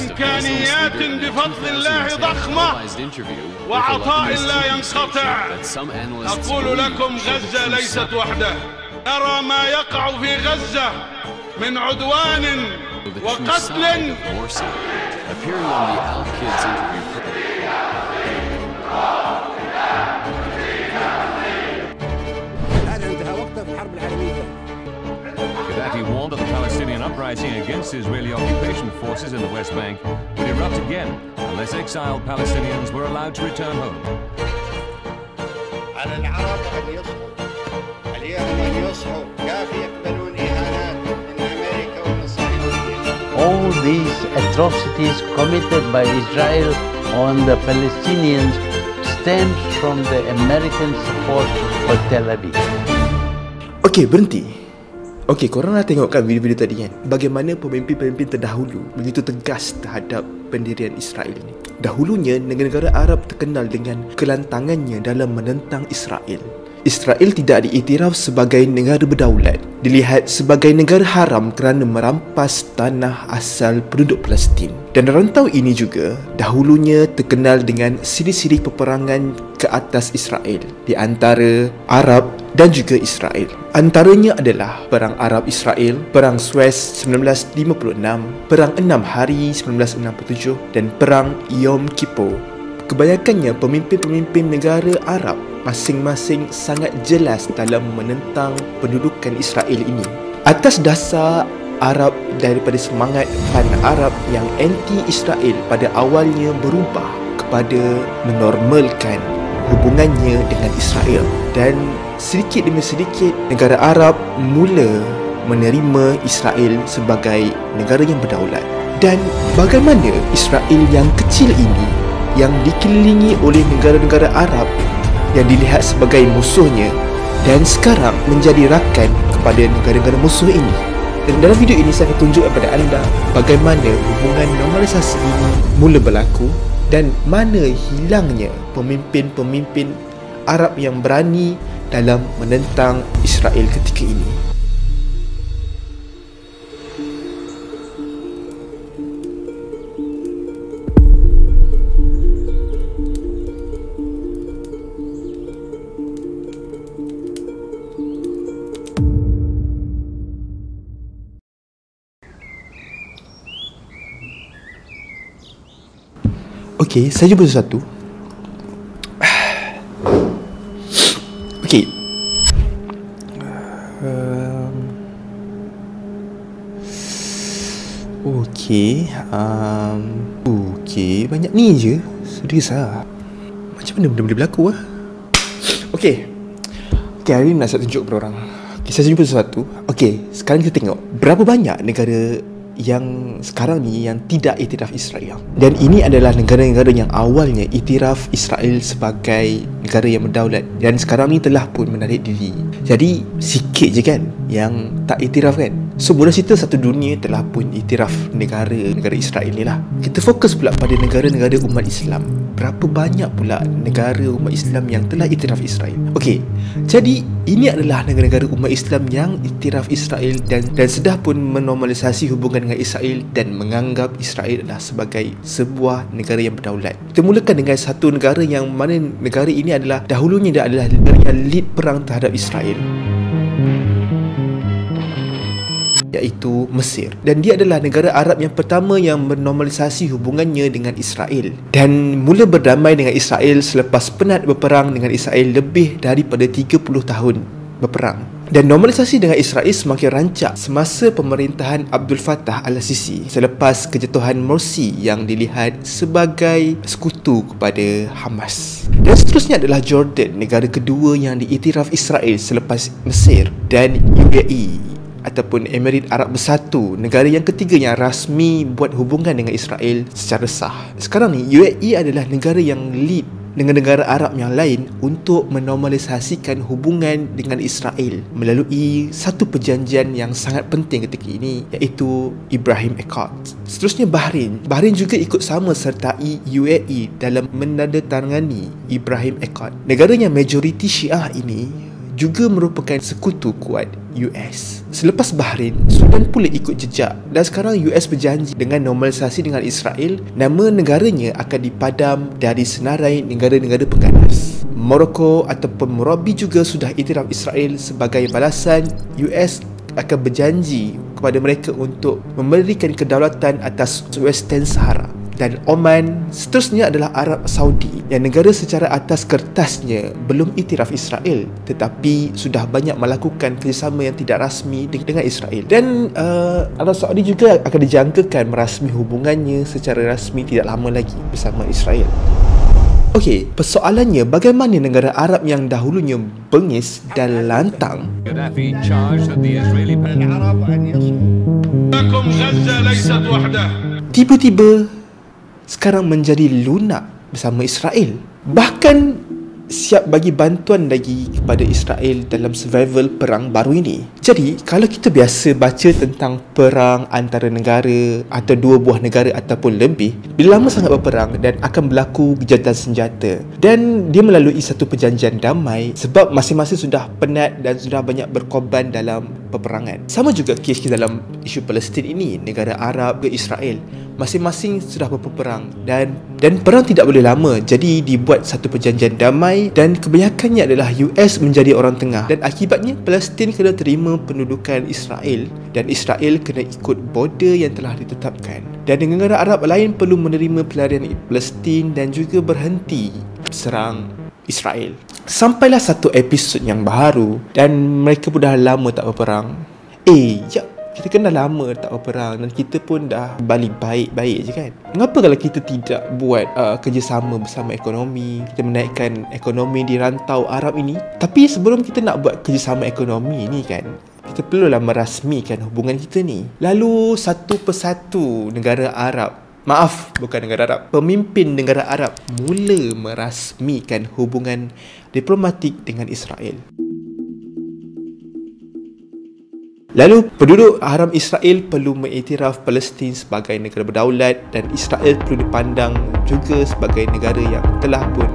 إمكانيات بفضل الله ضخمة وعطاء لا ينقطع. أقول لكم غزة ليست وحده. نرى ما يقع في غزة من عدوان وقتل. Gaddafi warned that the Palestinian uprising against Israeli occupation forces in the West Bank would erupt again unless exiled Palestinians were allowed to return home. على العرب أن يصحوا اليوم أن يصحوا كيف يقبلون إهانات من أمريكا ومن الصهيونيين. All these atrocities committed by Israel on the Palestinians stems from the American support for Tel Aviv. Okey, berhenti. Okey, korang dah tengok kan video-video tadi kan, bagaimana pemimpin-pemimpin terdahulu begitu tegas terhadap pendirian Israel ni. Dahulunya, negara-negara Arab terkenal dengan kelantangannya dalam menentang Israel. Israel tidak diiktiraf sebagai negara berdaulat, dilihat sebagai negara haram kerana merampas tanah asal penduduk Palestin. Dan rantau ini juga dahulunya terkenal dengan siri-siri peperangan ke atas Israel di antara Arab dan juga Israel. Antaranya adalah Perang Arab-Israel, Perang Suez 1956, Perang 6 Hari 1967 dan Perang Yom Kippur. Kebanyakannya pemimpin-pemimpin negara Arab masing-masing sangat jelas dalam menentang pendudukan Israel ini. Atas dasar Arab daripada semangat pan Arab yang anti-Israel pada awalnya berubah kepada menormalkan hubungannya dengan Israel, dan sedikit demi sedikit negara Arab mula menerima Israel sebagai negara yang berdaulat. Dan bagaimana Israel yang kecil ini, yang dikelilingi oleh negara-negara Arab yang dilihat sebagai musuhnya, dan sekarang menjadi rakan kepada negara-negara musuh ini. Dan dalam video ini saya akan tunjuk kepada anda bagaimana hubungan normalisasi ini mula berlaku dan mana hilangnya pemimpin-pemimpin Arab yang berani dalam menentang Israel ketika ini. Okey, saya jumpa sesuatu. Okey. Okey, banyak ni je. Serius lah. Macam mana benda-benda berlaku lah. Okey, hari ni nak saya tunjuk kepada orang. Okay, saya jumpa sesuatu. Okey, sekarang kita tengok berapa banyak negara yang sekarang ni yang tidak iktiraf Israel. Dan ini adalah negara-negara yang awalnya iktiraf Israel sebagai negara yang berdaulat dan sekarang ni telah pun menarik diri. Jadi sikit je kan yang tak iktiraf kan. So mula cerita satu dunia telah pun iktiraf negara Israel ni lah. Kita fokus pula pada negara-negara umat Islam. Berapa banyak pula negara umat Islam yang telah iktiraf Israel. Okey, jadi ini adalah negara-negara umat Islam yang iktiraf Israel dan sudah pun menormalisasi hubungan dengan Israel dan menganggap Israel adalah sebagai sebuah negara yang berdaulat. Kita mulakan dengan satu negara yang mana negara ini adalah dahulunya dia adalah negara yang lead perang terhadap Israel, iaitu Mesir. Dan dia adalah negara Arab yang pertama yang menormalisasi hubungannya dengan Israel dan mula berdamai dengan Israel selepas penat berperang dengan Israel lebih daripada 30 tahun berperang. Dan normalisasi dengan Israel semakin rancak semasa pemerintahan Abdul Fattah al-Sisi selepas kejatuhan Morsi yang dilihat sebagai sekutu kepada Hamas. Dan seterusnya adalah Jordan, negara kedua yang diiktiraf Israel selepas Mesir, dan UAE ataupun Emirat Arab Bersatu, negara yang ketiga yang rasmi buat hubungan dengan Israel secara sah. Sekarang ni UAE adalah negara yang lead dengan negara Arab yang lain untuk menormalisasikan hubungan dengan Israel melalui satu perjanjian yang sangat penting ketika ini, iaitu Ibrahim Accord. Seterusnya Bahrain juga ikut sama sertai UAE dalam menandatangani Ibrahim Accord. Negara yang majoriti Syiah ini juga merupakan sekutu kuat US. Selepas Bahrain, Sudan pula ikut jejak dan sekarang US berjanji dengan normalisasi dengan Israel, nama negaranya akan dipadam dari senarai negara-negara pengganas. Morocco ataupun Murabi juga sudah iktiraf Israel. Sebagai balasan, US akan berjanji kepada mereka untuk memberikan kedaulatan atas Western Sahara. Dan Oman seterusnya adalah Arab Saudi, yang negara secara atas kertasnya belum iktiraf Israel tetapi sudah banyak melakukan kerjasama yang tidak rasmi dengan Israel. Dan Arab Saudi juga akan dijangkakan merasmi hubungannya secara rasmi tidak lama lagi bersama Israel. Okey, persoalannya bagaimana negara Arab yang dahulunya bengis dan lantang Gaddafi charged that the Israeli العرب أن يصبحوا لكم غزة ليست وحده. tiba-tiba sekarang menjadi lunak bersama Israel. Bahkan siap bagi bantuan lagi kepada Israel dalam survival perang baru ini. Jadi, kalau kita biasa baca tentang perang antara negara atau dua buah negara ataupun lebih, bila lama sangat berperang dan akan berlaku gencatan senjata dan dia melalui satu perjanjian damai sebab masing-masing sudah penat dan sudah banyak berkorban dalam peperangan. Sama juga kes dalam isu Palestin ini, negara Arab ke Israel, masing-masing sudah berperang dan perang tidak boleh lama. Jadi dibuat satu perjanjian damai dan kebanyakannya adalah US menjadi orang tengah, dan akibatnya Palestin kena terima pendudukan Israel dan Israel kena ikut border yang telah ditetapkan, dan negara Arab lain perlu menerima pelarian Palestin dan juga berhenti serang Israel. Sampailah satu episod yang baru dan mereka pun dah lama tak berperang. Kita kan dah lama tak berperang dan kita pun dah balik baik-baik je kan. Mengapa kalau kita tidak buat kerjasama bersama ekonomi, kita menaikkan ekonomi di rantau Arab ini? Tapi sebelum kita nak buat kerjasama ekonomi ni kan, kita perlulah merasmikan hubungan kita ni. Lalu satu persatu negara Arab, pemimpin negara Arab mula merasmikan hubungan diplomatik dengan Israel. Lalu penduduk haram Israel perlu mengiktiraf Palestin sebagai negara berdaulat dan Israel perlu dipandang juga sebagai negara yang telah pun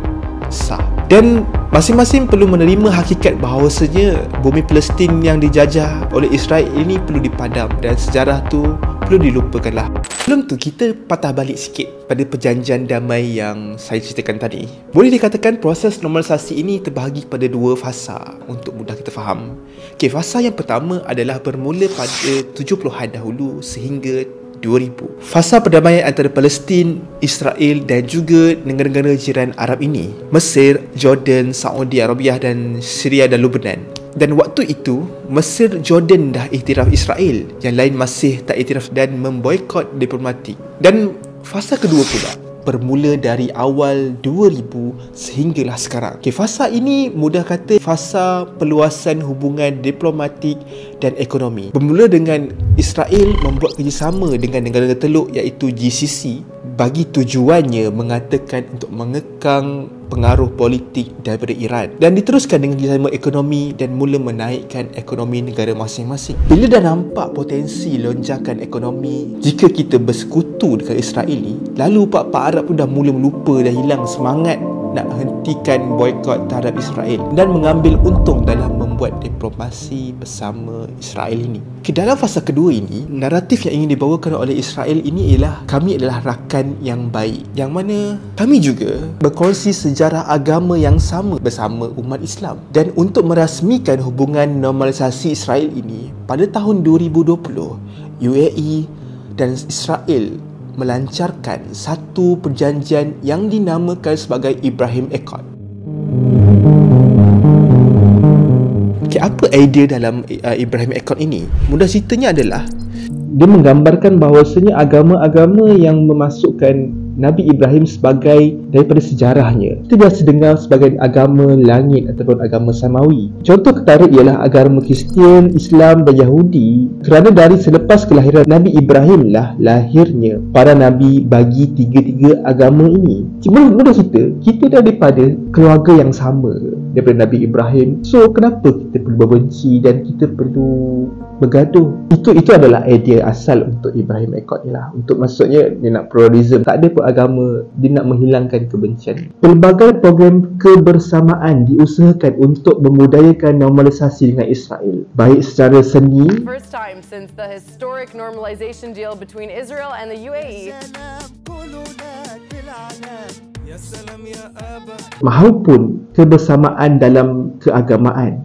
sah. Dan masing-masing perlu menerima hakikat bahawasanya bumi Palestin yang dijajah oleh Israel ini perlu dipadam dan sejarah tu perlu dilupakanlah. Sebelum tu kita patah balik sikit pada perjanjian damai yang saya ceritakan tadi. Boleh dikatakan proses normalisasi ini terbahagi pada dua fasa untuk mudah kita faham. Okey, fasa yang pertama adalah bermula pada 70-an dahulu sehingga 2000. Fasa perdamaian antara Palestin, Israel dan juga negara-negara jiran Arab ini, Mesir, Jordan, Saudi Arabia dan Syria dan Lebanon. Dan waktu itu, Mesir, Jordan dah iktiraf Israel, yang lain masih tak iktiraf dan memboikot diplomatik. Dan fasa kedua pula bermula dari awal 2000 sehinggalah sekarang. Okay, fasa ini mudah kata fasa perluasan hubungan diplomatik dan ekonomi. Bermula dengan Israel membuat kerjasama dengan negara teluk iaitu GCC bagi tujuannya mengatakan untuk mengekang pengaruh politik daripada Iran, dan diteruskan dengan kerjasama ekonomi dan mula menaikkan ekonomi negara masing-masing. Bila dah nampak potensi lonjakan ekonomi jika kita bersekutu dengan Israel ni, lalu pak-pak Arab pun dah mula melupa, dah hilang semangat nak hentikan boikot terhadap Israel dan mengambil untung dalam membuat diplomasi bersama Israel ini. Dalam fasa kedua ini, naratif yang ingin dibawakan oleh Israel ini ialah kami adalah rakan yang baik, yang mana kami juga berkongsi sejarah agama yang sama bersama umat Islam. Dan untuk merasmikan hubungan normalisasi Israel ini, pada tahun 2020, UAE dan Israel melancarkan satu perjanjian yang dinamakan sebagai Ibrahim Accord. Okay, apa idea dalam Ibrahim Accord ini? Mudah ceritanya adalah dia menggambarkan bahawasanya agama-agama yang memasukkan Nabi Ibrahim sebagai daripada sejarahnya, kita biasa dengar sebagai agama langit ataupun agama samawi. Contoh ketara ialah agama Kristian, Islam dan Yahudi, kerana dari selepas kelahiran Nabi Ibrahim lah lahirnya para Nabi bagi tiga-tiga agama ini. Cuma mudah cerita, kita daripada keluarga yang sama daripada Nabi Ibrahim. So kenapa kita perlu berbenci dan kita perlu bergaduh. Itu adalah idea asal untuk Ibrahim Accord ni lah. Untuk maksudnya dia nak pluralism, tak ada pun agama, dia nak menghilangkan kebencian. Pelbagai program kebersamaan diusahakan untuk memudayakan normalisasi dengan Israel, baik secara seni. First time since the historic normalization deal between Israel and the UAE. Maupun kebersamaan dalam keagamaan.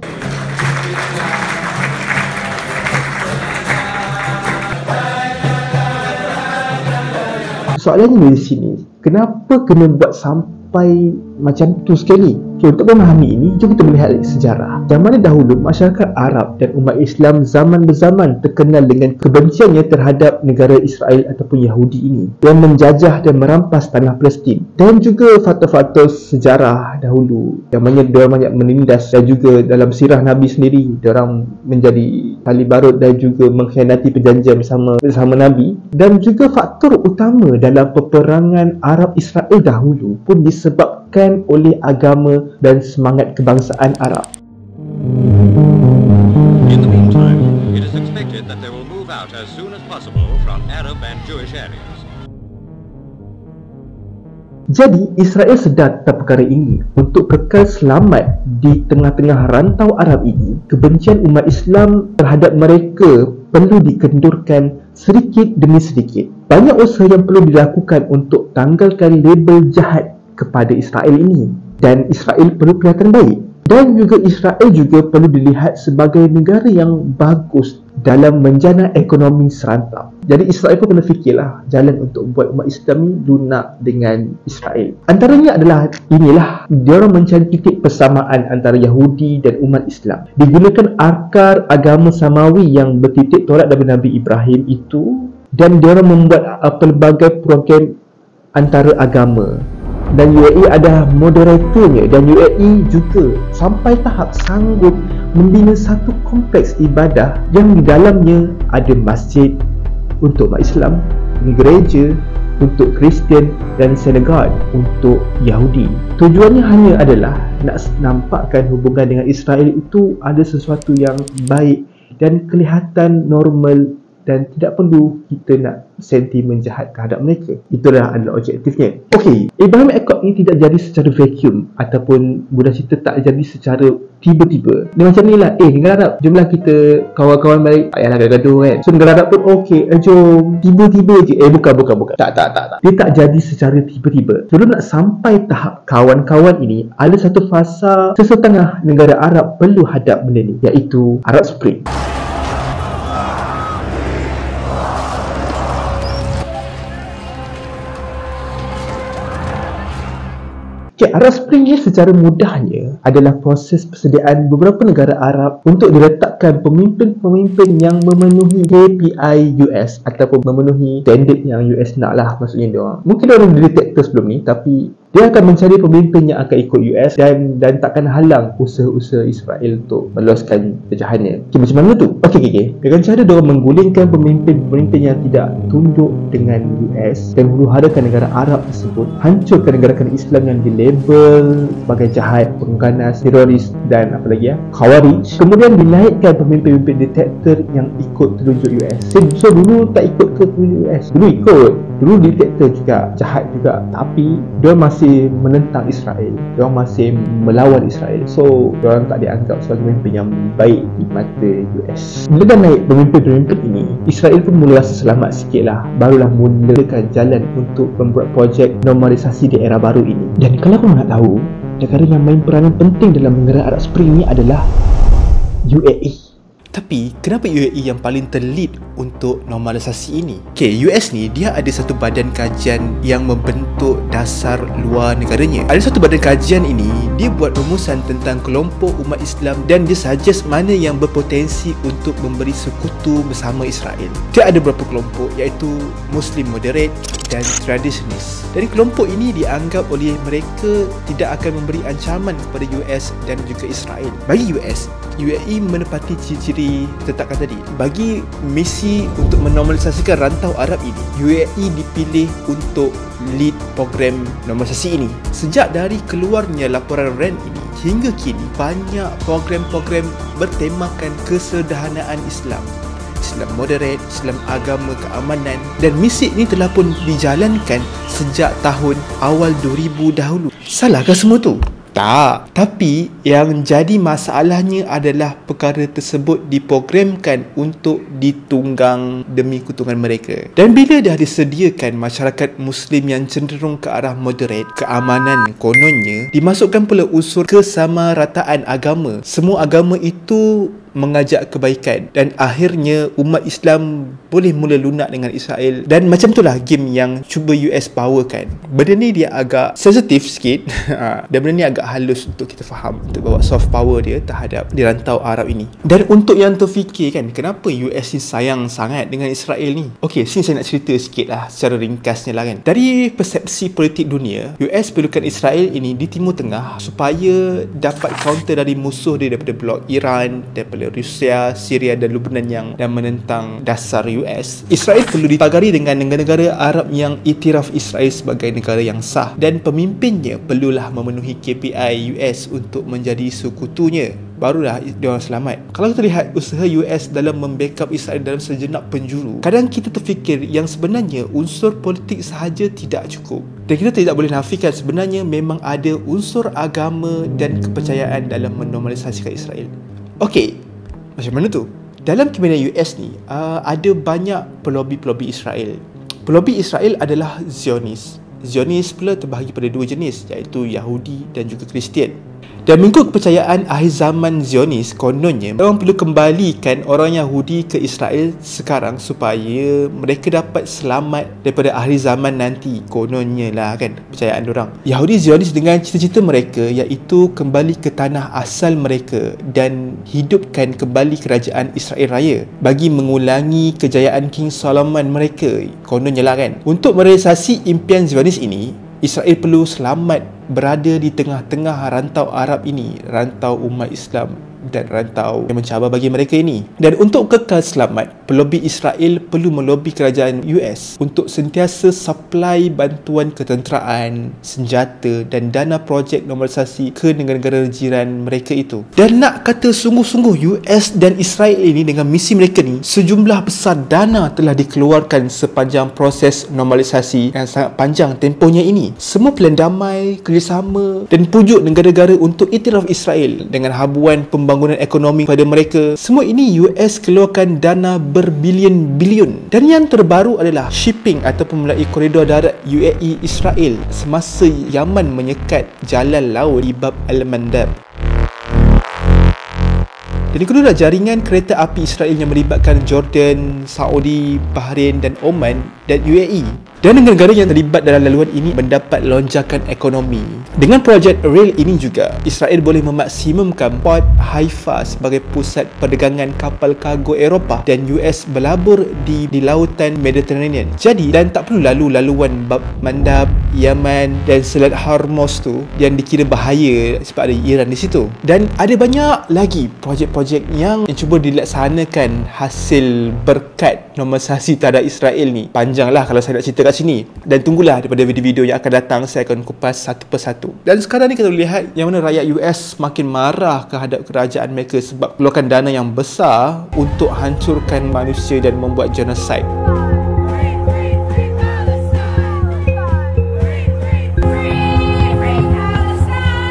Soalannya di sini, kenapa kena buat sampai macam tu sekali? Okay, untuk memahami ini, jom kita melihat sejarah. Zaman mana dahulu, masyarakat Arab dan umat Islam zaman berzaman terkenal dengan kebenciannya terhadap negara Israel ataupun Yahudi ini yang menjajah dan merampas tanah Palestin. Dan juga faktor-faktor sejarah dahulu yang mana diorang banyak menindas, dan juga dalam sirah Nabi sendiri, diorang menjadi tali barut dan juga mengkhianati perjanjian bersama Nabi. Dan juga faktor utama dalam peperangan Arab Israel dahulu pun disebabkan oleh agama dan semangat kebangsaan Arab. In the meantime, it is expected that they will move out as soon as possible from Arab and Jewish areas. Jadi, Israel sedar tentang perkara ini. Untuk kekal selamat di tengah-tengah rantau Arab ini, kebencian umat Islam terhadap mereka perlu dikendurkan sedikit demi sedikit. Banyak usaha yang perlu dilakukan untuk tanggalkan label jahat kepada Israel ini. Dan Israel perlu kelihatan baik. Dan juga Israel juga perlu dilihat sebagai negara yang bagus dalam menjana ekonomi serantau. Jadi Israel pun kena fikirlah jalan untuk buat umat Islam ni lunak dengan Israel. Antaranya adalah inilah, diorang mencari titik persamaan antara Yahudi dan umat Islam. Digunakan akar agama Samawi yang bertitik tolak dari Nabi Ibrahim itu, dan diorang membuat pelbagai program antara agama. Dan UAE ada moderatornya, dan UAE juga sampai tahap sanggup membina satu kompleks ibadah yang di dalamnya ada masjid untuk umat Islam, gereja untuk Kristian, dan synagogue untuk Yahudi. Tujuannya hanya adalah nak nampakkan hubungan dengan Israel itu ada sesuatu yang baik dan kelihatan normal, dan tidak perlu kita nak sentimen jahat terhadap mereka. Itulah adalah objektifnya. Okey, Abraham Accord ni tidak jadi secara vacuum, ataupun mudah cerita tak jadi secara tiba-tiba. Dia macam ni lah, negara Arab, jomlah kita kawan-kawan baik, payahlah gaduh kan. So negara Arab pun okey, jom, tiba-tiba je. Bukan. Tak. Dia tak jadi secara tiba-tiba. Sebelum nak sampai tahap kawan-kawan ini, ada satu fasa sesetengah negara Arab perlu hadap benda ni, iaitu Arab Spring. Arab Spring ni secara mudahnya adalah proses persediaan beberapa negara Arab untuk diletakkan pemimpin-pemimpin yang memenuhi KPI US ataupun memenuhi standard yang US nak lah, maksudnya dia. Mungkin dia orang diktator sebelum ni, tapi dia akan mencari pemimpin yang akan ikut US dan takkan halang usaha-usaha Israel untuk meluaskan pejahannya. Macam mana tu? Okey. Dengan cara dia orang menggulingkan pemimpin-pemimpin yang tidak tunduk dengan US dan huru-harakan negara Arab tersebut, hancurkan negara-negara Islam yang dilabel sebagai jahat, pengganas, teroris dan apa lagi Khawarij. Kemudian dinaikkan pemimpin-pemimpin diktator yang ikut telunjuk US. So dulu tak ikut ke telunjuk US? Dulu ikut. Dulu diktator juga, jahat juga, tapi dia masih menentang Israel. Dia masih melawan Israel. So dia orang tak dianggap sebagai pemimpin yang baik di mata US. Bila dah naik pemimpin-pemimpin ini, Israel pun mula rasa selamat sikit lah. Barulah mulakan jalan untuk membuat projek normalisasi di era baru ini. Dan kalau korang nak tahu, negara yang main peranan penting dalam negara Arab Spring ni adalah UAE. Tapi, kenapa UAE yang paling terlead untuk normalisasi ini? US ni, dia ada satu badan kajian yang membentuk dasar luar negaranya. Ada satu badan kajian ini, dia buat rumusan tentang kelompok umat Islam dan dia suggest mana yang berpotensi untuk memberi sekutu bersama Israel. Dia ada beberapa kelompok, iaitu Muslim Moderate, dan tradisionalis. Dan kelompok ini dianggap oleh mereka tidak akan memberi ancaman kepada US dan juga Israel. Bagi US, UAE menepati ciri-ciri ditetapkan tadi. Bagi misi untuk menormalisasikan rantau Arab ini, UAE dipilih untuk lead program normalisasi ini. Sejak dari keluarnya laporan RAND ini hingga kini, banyak program-program bertemakan kesederhanaan Islam, Islam moderat, Islam agama keamanan, dan misi ini telah pun dijalankan sejak tahun awal 2000 dahulu. Salahkah semua tu? Tak. Tapi yang jadi masalahnya adalah perkara tersebut diprogramkan untuk ditunggang demi keuntungan mereka. Dan bila dah disediakan masyarakat Muslim yang cenderung ke arah moderat, keamanan kononnya, dimasukkan pula unsur kesamarataan agama. Semua agama itu mengajak kebaikan dan akhirnya umat Islam boleh mula lunak dengan Israel. Dan macam itulah game yang cuba US powerkan. Benda ni dia agak sensitif sikit dan benda ni agak halus untuk kita faham, untuk bawa soft power dia terhadap di rantau Arab ini. Dan untuk yang terfikir kan, kenapa US ni sayang sangat dengan Israel ni? Okey, sini saya nak cerita sikit lah secara ringkasnya lah kan. Dari persepsi politik dunia, US perlukan Israel ini di Timur Tengah supaya dapat counter dari musuh dia daripada blok Iran, daripada Rusia, Syria dan Lebanon yang menentang dasar US. Israel perlu dipagari dengan negara-negara Arab yang iktiraf Israel sebagai negara yang sah, dan pemimpinnya perlulah memenuhi KPI US untuk menjadi sekutunya. Barulah diorang selamat. Kalau kita lihat usaha US dalam membackup Israel dalam sejenak penjuru, kadang kita terfikir yang sebenarnya unsur politik sahaja tidak cukup. Dan kita tidak boleh nafikan sebenarnya memang ada unsur agama dan kepercayaan dalam menormalisasikan Israel. Okey, macam mana tu? Dalam kabinet US ni, ada banyak pelobi-pelobi Israel. Pelobi Israel adalah Zionis. Zionis pula terbahagi pada dua jenis, iaitu Yahudi dan juga Kristian. Dan mengikut kepercayaan akhir zaman Zionis, kononnya orang perlu kembalikan orang Yahudi ke Israel sekarang supaya mereka dapat selamat daripada akhir zaman nanti. Kononnya lah kan, kepercayaan orang Yahudi Zionis dengan cita-cita mereka, iaitu kembali ke tanah asal mereka dan hidupkan kembali kerajaan Israel Raya bagi mengulangi kejayaan King Solomon mereka. Kononnya lah kan. Untuk merealisasi impian Zionis ini, Israel perlu selamat berada di tengah-tengah rantau Arab ini, rantau umat Islam dan rantau yang mencabar bagi mereka ini. Dan untuk kekal selamat, pelobi Israel perlu melobi kerajaan US untuk sentiasa supply bantuan ketenteraan, senjata dan dana projek normalisasi ke negara-negara jiran mereka itu. Dan nak kata sungguh-sungguh, US dan Israel ini dengan misi mereka ni, sejumlah besar dana telah dikeluarkan sepanjang proses normalisasi yang sangat panjang tempohnya ini. Semua plan damai, kerjasama dan pujuk negara-negara untuk iktiraf Israel dengan habuan pembangunan ekonomi pada mereka. Semua ini US keluarkan dana berbilion-bilion. Dan yang terbaru adalah shipping ataupun melalui koridor darat UAE Israel semasa Yaman menyekat jalan laut di Bab al-Mandab. Dan kedudukan jaringan kereta api Israel yang melibatkan Jordan, Saudi, Bahrain dan Oman dan UAE. Dan negara-negara yang terlibat dalam laluan ini mendapat lonjakan ekonomi. Dengan projek rail ini juga, Israel boleh memaksimumkan Port Haifa sebagai pusat perdagangan kapal kargo Eropah dan US berlabur di lautan Mediterranean. Jadi, dan tak perlu lalu laluan Bab Mandab, Yaman dan Selat Hormuz tu yang dikira bahaya sebab ada Iran di situ. Dan ada banyak lagi projek-projek yang cuba dilaksanakan hasil berkat normalisasi terhadap Israel ni. Panjanglah kalau saya nak cerita kat sini, dan tunggulah daripada video-video yang akan datang, saya akan kupas satu persatu. Dan sekarang ni kita boleh lihat yang mana rakyat US makin marah terhadap kerajaan mereka sebab keluarkan dana yang besar untuk hancurkan manusia dan membuat genosid.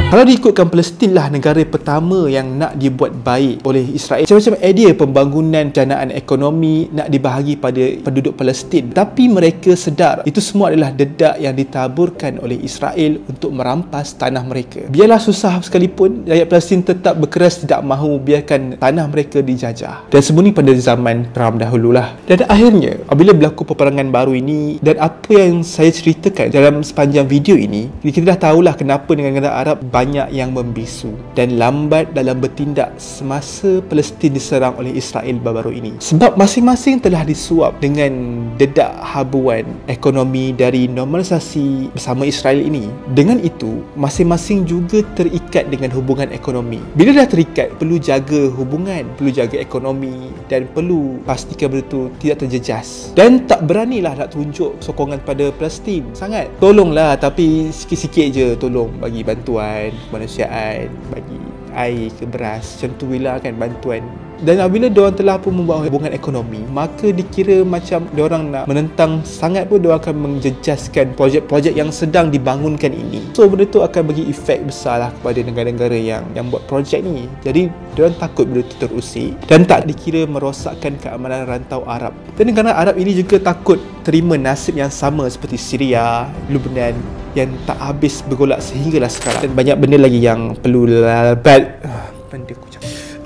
Kalau diikutkan, Palestin lah negara pertama yang nak dibuat baik oleh Israel. Macam-macam idea pembangunan danaan ekonomi nak dibahagi pada penduduk Palestin. Tapi mereka sedar itu semua adalah dedak yang ditaburkan oleh Israel untuk merampas tanah mereka. Biarlah susah sekalipun, rakyat Palestin tetap berkeras tidak mahu biarkan tanah mereka dijajah. Dan semua ni pada zaman Perang dahululah. Dan akhirnya, apabila berlaku peperangan baru ini dan apa yang saya ceritakan dalam sepanjang video ini, kita dah tahulah kenapa negara-negara Arab banyak yang membisu dan lambat dalam bertindak semasa Palestin diserang oleh Israel baru-baru ini. Sebab masing-masing telah disuap dengan dedak habuan ekonomi dari normalisasi bersama Israel ini. Dengan itu, masing-masing juga terikat dengan hubungan ekonomi. Bila dah terikat, perlu jaga hubungan, perlu jaga ekonomi dan perlu pastikan benda tu tidak terjejas. Dan tak beranilah nak tunjuk sokongan pada Palestin sangat. Tolonglah, tapi sikit-sikit je tolong bagi bantuan kemanusiaan, bagi air ke beras, macam tu lah kan bantuan. Dan apabila diorang telah pun membawa hubungan ekonomi, maka dikira macam diorang nak menentang sangat pun diorang akan menjejaskan projek-projek yang sedang dibangunkan ini. So benda tu akan bagi efek besar lah kepada negara-negara yang buat projek ni. Jadi diorang takut benda tu terusik dan tak dikira merosakkan keamanan rantau Arab. Dan negara Arab ini juga takut terima nasib yang sama seperti Syria, Lebanon yang tak habis bergolak sehinggalah sekarang. Dan banyak benda lagi yang perlu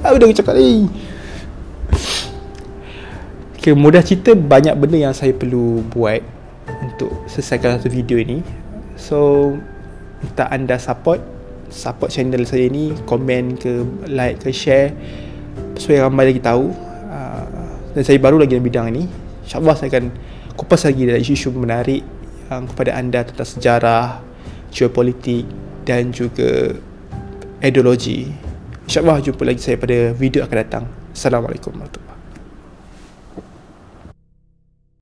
benda aku cakap ni. Okay, mudah cerita banyak benda yang saya perlu buat untuk selesaikan satu video ini. So minta anda support channel saya ni, komen ke, like ke, share supaya ramai lagi tahu. Dan saya baru lagi dalam bidang ni. InsyaAllah saya akan kupas lagi dari isu-isu menarik yang kepada anda tentang sejarah, geopolitik dan juga ideologi. InsyaAllah jumpa lagi saya pada video akan datang. Assalamualaikum warahmatullahi wabarakatuh.